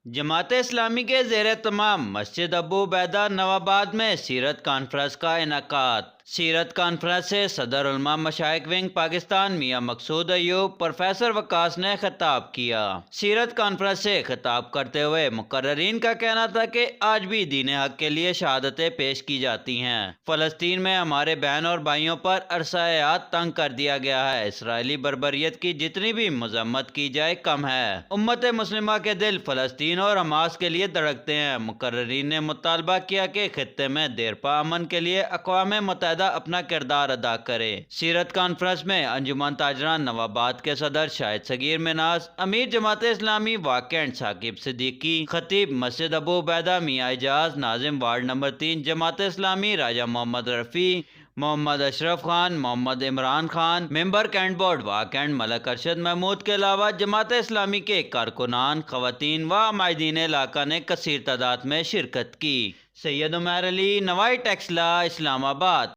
जमात इस्लामी के ज़ेर तमाम मस्जिद अबू उबैदा नवाबाद में सीरत कॉन्फ्रेंस का इनेकाद। सीरत कॉन्फ्रेंस से सदर उलमा मशाइख विंग पाकिस्तान मियाँ मकसूद अयूब प्रोफेसर वकास ने खिताब किया। सीरत कॉन्फ्रेंस से खिताब करते हुए मुकर्ररीन का कहना था कि आज भी दीन हक के लिए शहादतें पेश की जाती हैं। फ़लस्तीन में हमारे बहन और भाइयों पर अरसायात तंग कर दिया गया है। इसराइली बर्बरियत की जितनी भी मजम्मत की जाए कम है। उम्मत मुस्लिमा के दिल फ़लस्तीन और हमास के लिए धड़कते हैं। मुकर्ररीन ने मुतालबा किया कि खित्ते में देरपा अमन के लिए अक़वाम मुत्तहिदा अपना किरदार अदा करे। सीरत कॉन्फ्रेंस में अंजुमन ताजरान नवाबाद के सदर शाहिद सगीर मिनाज, अमीर जमात इस्लामी वाक़िअन साकिब सिद्दीकी, खतीब मस्जिद अबू उबैदा मियाँ एजाज, नाजिम ward number 3 Jamaat Islami Raja Mohammad Rafi, Mohammad Ashraf Khan, Mohammad Imran Khan, member cantt board वाक़िअन मलक अरशद महमूद के अलावा जमात इस्लामी के कारकुनान, ख़वातीन व माहिदीन इलाका ने कसीर तादाद में शिरकत की। सैयद उमर अली, नवाई टेक्सला, इस्लामाबाद।